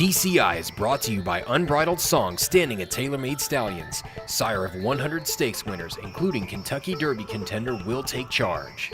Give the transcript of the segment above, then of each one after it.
TCI is brought to you by Unbridled Song Standing at TaylorMade Stallions, sire of 100 stakes winners, including Kentucky Derby contender Will Take Charge.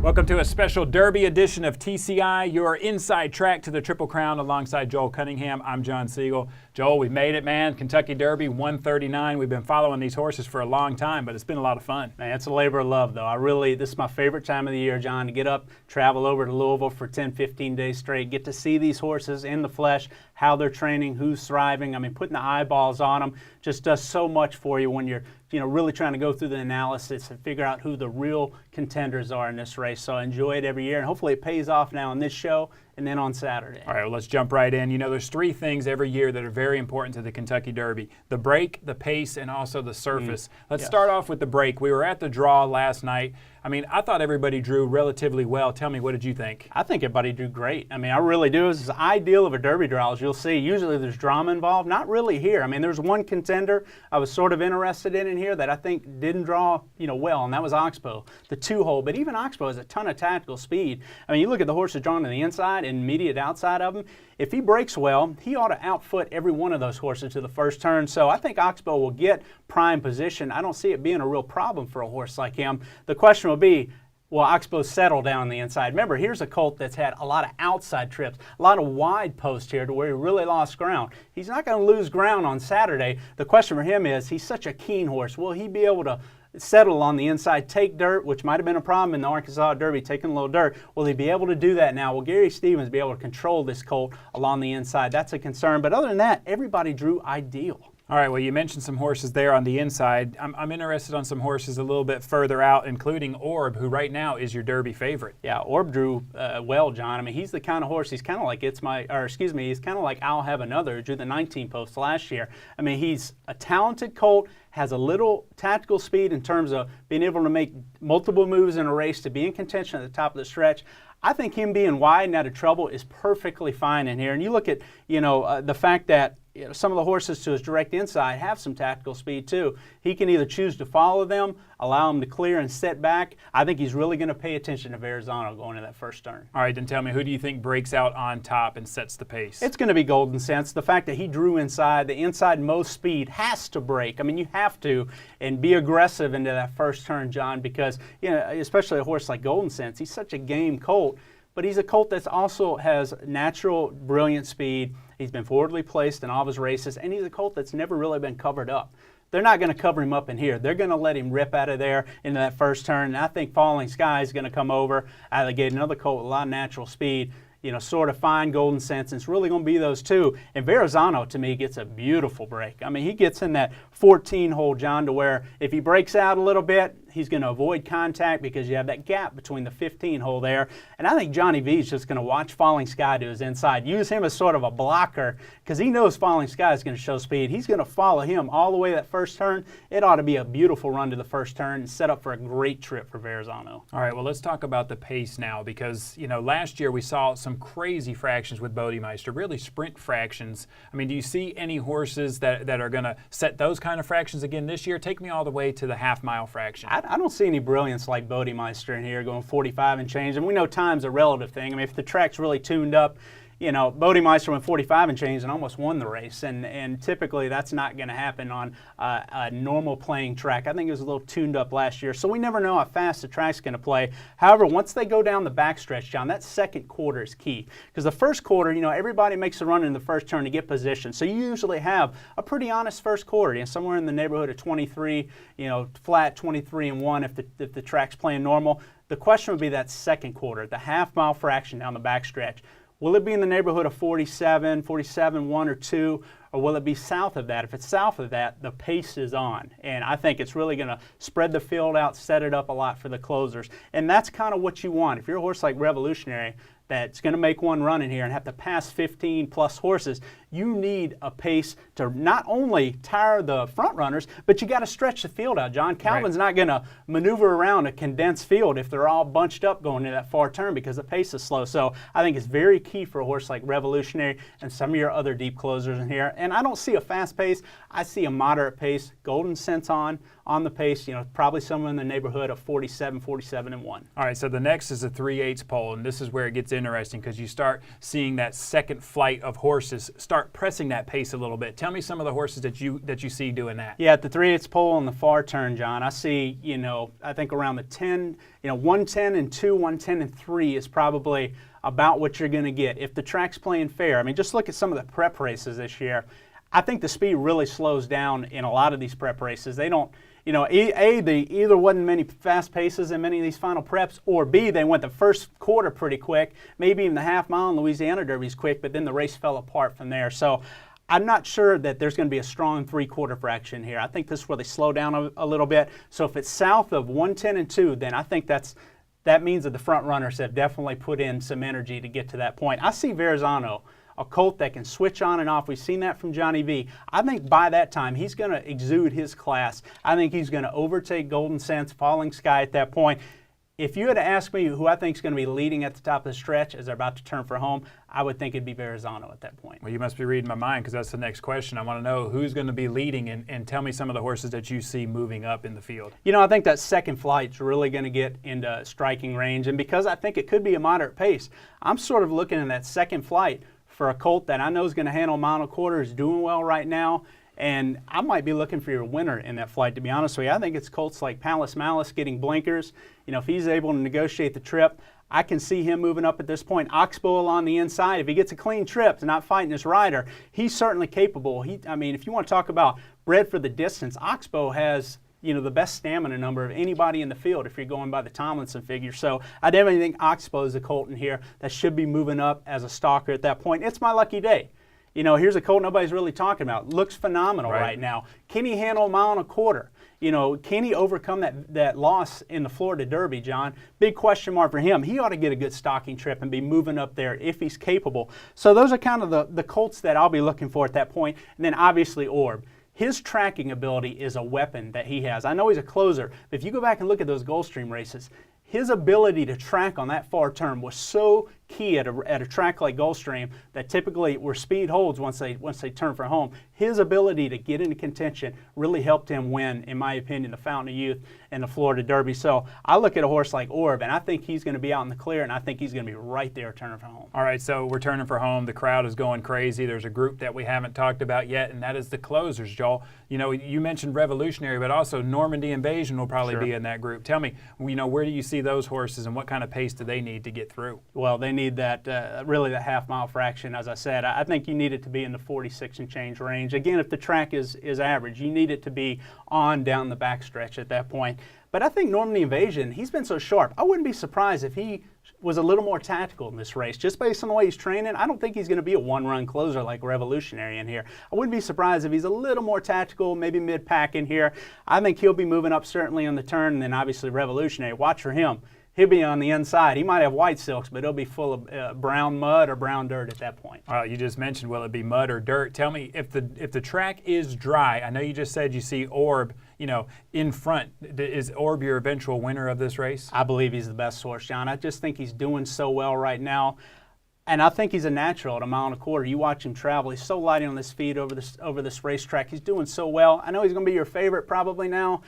Welcome to a special Derby edition of TCI, your inside track to the Triple Crown alongside Joel Cunningham. I'm John Siegel. Joel, we've made it, man. Kentucky Derby 139. We've been following these horses for a long time, but it's been a lot of fun. Man, it's a labor of love, though. This is my favorite time of the year, John, to get up, travel over to Louisville for 10, 15 days straight, get to see these horses in the flesh, how they're training, who's thriving. I mean, putting the eyeballs on them just does so much for you when you're really trying to go through the analysis and figure out who the real contenders are in this race. So I enjoy it every year, and hopefully it pays off now in this show and then on Saturday. All right, well, let's jump right in. There's three things every year that are very important to the Kentucky Derby: the break, the pace, and also the surface. Let's start off with the break. We were at the draw last night. I thought everybody drew relatively well. Tell me, what did you think? I think everybody drew great. I really do. This is the ideal of a Derby draw, as you'll see. Usually there's drama involved. Not really here. There's one contender I was sort of interested in here that I think didn't draw, well, and that was Oxbow, the two-hole. But even Oxbow has a ton of tactical speed. You look at the horses drawn to the inside and immediate outside of him. If he breaks well, he ought to outfoot every one of those horses to the first turn. So I think Oxbow will get prime position. I don't see it being a real problem for a horse like him. The question will be, will Oxbow settle down on the inside? Remember, here's a colt that's had a lot of outside trips, a lot of wide posts here to where he really lost ground. He's not going to lose ground on Saturday. The question for him is, he's such a keen horse. Will he be able to settle on the inside, take dirt, which might have been a problem in the Arkansas Derby, taking a little dirt? Will he be able to do that now? Will Gary Stevens be able to control this colt along the inside? That's a concern. But other than that, everybody drew ideal. All right, well, you mentioned some horses there on the inside. I'm interested on some horses a little bit further out, including Orb, who right now is your Derby favorite. Yeah, Orb drew well, John. he's the kind of horse, he's kind of like he's kind of like I'll Have Another, who drew the 19 post last year. He's a talented colt, has a little tactical speed in terms of being able to make multiple moves in a race to be in contention at the top of the stretch. I think him being wide and out of trouble is perfectly fine in here. And you look at, the fact that some of the horses to his direct inside have some tactical speed too. He can either choose to follow them, allow them to clear and set back. I think he's really going to pay attention to Verrazano going to that first turn. All right, then tell me, who do you think breaks out on top and sets the pace? It's going to be Golden Sense. The fact that he drew inside, the inside most speed has to break. You have to, and be aggressive into that first turn, John, because, especially a horse like Golden Sense, he's such a game colt. But he's a colt that also has natural, brilliant speed. He's been forwardly placed in all of his races, and he's a colt that's never really been covered up. They're not going to cover him up in here. They're going to let him rip out of there into that first turn. And I think Falling Sky is going to come over out of the gate. Another colt with a lot of natural speed. Sort of fine Golden Sense. It's really going to be those two. And Verrazano, to me, gets a beautiful break. He gets in that 14-hole, John, to where if he breaks out a little bit, he's going to avoid contact because you have that gap between the 15-hole there. And I think Johnny V is just going to watch Falling Sky to his inside, use him as sort of a blocker because he knows Falling Sky is going to show speed. He's going to follow him all the way that first turn. It ought to be a beautiful run to the first turn and set up for a great trip for Verrazano. All right, well, let's talk about the pace now because, last year we saw some crazy fractions with Bodemeister, really sprint fractions. Do you see any horses that are going to set those kind of fractions again this year? Take me all the way to the half-mile fraction. I don't see any brilliance like Bodemeister in here going 45 and change. And we know time's a relative thing. If the track's really tuned up, Bodemeister went 45 and change and almost won the race. And typically that's not going to happen on a normal playing track. I think it was a little tuned up last year. So we never know how fast the track's going to play. However, once they go down the backstretch, John, that second quarter is key. Because the first quarter, everybody makes a run in the first turn to get position. So you usually have a pretty honest first quarter, somewhere in the neighborhood of 23, flat 23-1 if the track's playing normal. The question would be that second quarter, the half-mile fraction down the backstretch. Will it be in the neighborhood of 47, 1 or 2, or will it be south of that? If it's south of that, the pace is on. And I think it's really going to spread the field out, set it up a lot for the closers. And that's kind of what you want. If you're a horse like Revolutionary that's going to make one run in here and have to pass 15-plus horses, you need a pace to not only tire the front runners, but you got to stretch the field out, John. Calvin's not going to maneuver around a condensed field if they're all bunched up going to that far turn because the pace is slow. So I think it's very key for a horse like Revolutionary and some of your other deep closers in here. And I don't see a fast pace. I see a moderate pace. Golden Sense on on the pace, probably somewhere in the neighborhood of 47-1. All right, so the next is a 3/8 pole, and this is where it gets interesting because you start seeing that second flight of horses start pressing that pace a little bit. Tell me some of the horses that you see doing that. Yeah, at the 3/8 pole on the far turn, John, I see, I think around the 10, 110 and 2, 110 and 3 is probably about what you're going to get. If the track's playing fair, I mean, just look at some of the prep races this year. I think the speed really slows down in a lot of these prep races. They don't, either wasn't many fast paces in many of these final preps, or B, they went the first quarter pretty quick, maybe even the half mile in Louisiana Derby's quick, but then the race fell apart from there. So I'm not sure that there's going to be a strong 3/4 fraction here. I think this is where they slow down a little bit. So if it's south of 110 and 2, then I think that means that the front runners have definitely put in some energy to get to that point. I see Verrazano, a colt that can switch on and off. We've seen that from Johnny V. I think by that time, he's going to exude his class. I think he's going to overtake Golden Sense, Falling Sky at that point. If you had to ask me who I think is going to be leading at the top of the stretch as they're about to turn for home, I would think it'd be Verrazano at that point. Well, you must be reading my mind because that's the next question. I want to know who's going to be leading and tell me some of the horses that you see moving up in the field. I think that second flight's really going to get into striking range, and because I think it could be a moderate pace, I'm sort of looking at that second flight for a colt that I know is going to handle 1.25 is doing well right now, and I might be looking for your winner in that flight, to be honest with you. I think it's colts like Palace Malice getting blinkers. If he's able to negotiate the trip, I can see him moving up at this point. Oxbow on the inside, if he gets a clean trip and not fighting his rider, he's certainly capable. If you want to talk about bred for the distance, Oxbow has the best stamina number of anybody in the field if you're going by the Tomlinson figure. So I definitely think Oxbow is a colt in here that should be moving up as a stalker at that point. It's my lucky day. Here's a colt nobody's really talking about. Looks phenomenal right now. Can he handle 1.25? Can he overcome that loss in the Florida Derby, John? Big question mark for him. He ought to get a good stalking trip and be moving up there if he's capable. So those are kind of the colts that I'll be looking for at that point. And then obviously Orb. His tracking ability is a weapon that he has. I know he's a closer, but if you go back and look at those Gulfstream races, his ability to track on that far turn was so key at a track like Gulfstream that typically where speed holds once they turn for home. His ability to get into contention really helped him win, in my opinion, the Fountain of Youth and the Florida Derby. So I look at a horse like Orb, and I think he's going to be out in the clear, and I think he's going to be right there turning for home. All right, so we're turning for home. The crowd is going crazy. There's a group that we haven't talked about yet, and that is the closers, Joel. You mentioned Revolutionary, but also Normandy Invasion will probably be in that group. Tell me, where do you see those horses, and what kind of pace do they need to get through? Well, they need that really the half-mile fraction. As I said, I think you need it to be in the 46 and change range. Again, if the track is average, you need it to be on down the backstretch at that point. But I think Normandy Invasion, he's been so sharp. I wouldn't be surprised if he was a little more tactical in this race. Just based on the way he's training, I don't think he's going to be a one-run closer like Revolutionary in here. I wouldn't be surprised if he's a little more tactical, maybe mid-pack in here. I think he'll be moving up certainly on the turn, and then obviously Revolutionary. Watch for him. He'll be on the inside. He might have white silks, but it'll be full of brown mud or brown dirt at that point. All right, you just mentioned, will it be mud or dirt? Tell me, if the track is dry, I know you just said you see Orb, in front. Is Orb your eventual winner of this race? I believe he's the best horse, John. I just think he's doing so well right now. And I think he's a natural at 1.25 miles. You watch him travel. He's so light on his feet over this racetrack. He's doing so well. I know he's going to be your favorite probably now.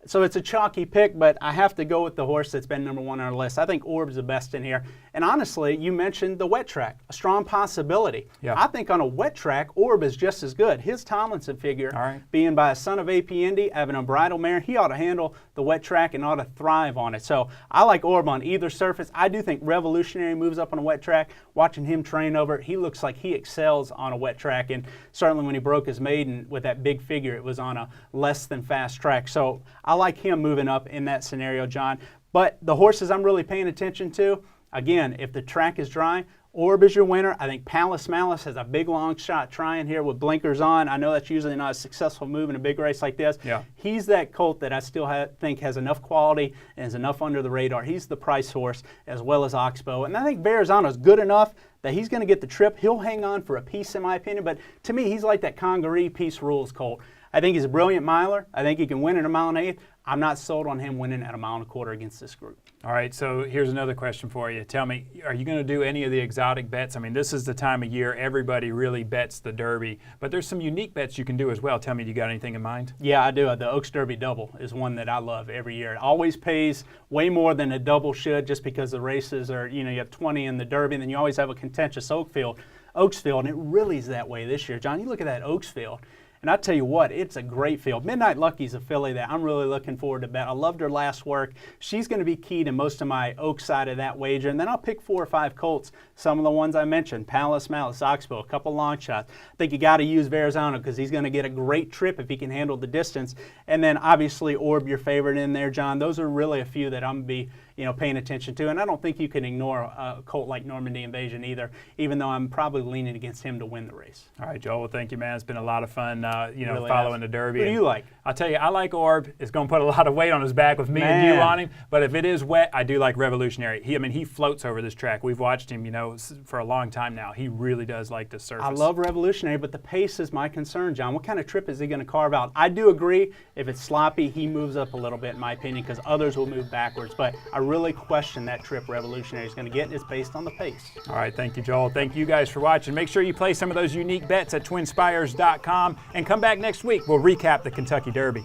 So it's a chalky pick, but I have to go with the horse that's been number one on our list. I think Orb's the best in here. And honestly, you mentioned the wet track, a strong possibility. Yeah. I think on a wet track, Orb is just as good. His Tomlinson figure, being by a son of AP Indy, having a bridle mare, he ought to handle the wet track and ought to thrive on it. So I like Orb on either surface. I do think Revolutionary moves up on a wet track. Watching him train over it, he looks like he excels on a wet track. And certainly when he broke his maiden with that big figure, it was on a less than fast track. So I like him moving up in that scenario, John. But the horses I'm really paying attention to, again, if the track is dry, Orb is your winner. I think Palace Malice has a big long shot trying here with blinkers on. I know that's usually not a successful move in a big race like this. Yeah. He's that colt that I still think has enough quality and is enough under the radar. He's the price horse as well as Oxbow. And I think Verrazano is good enough that he's going to get the trip. He'll hang on for a piece in my opinion. But to me, he's like that Congaree piece rules colt. I think he's a brilliant miler. I think he can win in 1.8 miles. I'm not sold on him winning at 1.25 miles against this group. All right, so here's another question for you. Tell me, are you going to do any of the exotic bets? I mean, this is the time of year everybody really bets the Derby, but there's some unique bets you can do as well. Tell me, do you got anything in mind? Yeah, I do. The Oaks Derby double is one that I love every year. It always pays way more than a double should, just because the races are, you have 20 in the Derby, and then you always have a contentious Oaks field, and it really is that way this year. John, you look at that Oaks field, and I tell you what, it's a great field. Midnight Lucky's a filly that I'm really looking forward to bet. I loved her last work. She's going to be key to most of my Oaks side of that wager. And then I'll pick 4 or 5 colts. Some of the ones I mentioned, Palace Malice, Oxbow, a couple long shots. I think you got to use Verrazano because he's going to get a great trip if he can handle the distance. And then obviously Orb, your favorite in there, John. Those are really a few that I'm going to be paying attention to. And I don't think you can ignore a colt like Normandy Invasion either, even though I'm probably leaning against him to win the race. All right, Joel, well, thank you, man. It's been a lot of fun, Really following has. the Derby. Who do you like? I'll tell you, I like Orb. It's going to put a lot of weight on his back with me and you on him. But if it is wet, I do like Revolutionary. He floats over this track. We've watched him, for a long time now. He really does like the surface. I love Revolutionary, but the pace is my concern, John. What kind of trip is he going to carve out? I do agree. If it's sloppy, he moves up a little bit, in my opinion, because others will move backwards. But I really question that trip Revolutionary is going to get, and it's based on the pace. All right, thank you, Joel. Thank you guys for watching. Make sure you play some of those unique bets at twinspires.com, and come back next week. We'll recap the Kentucky Derby.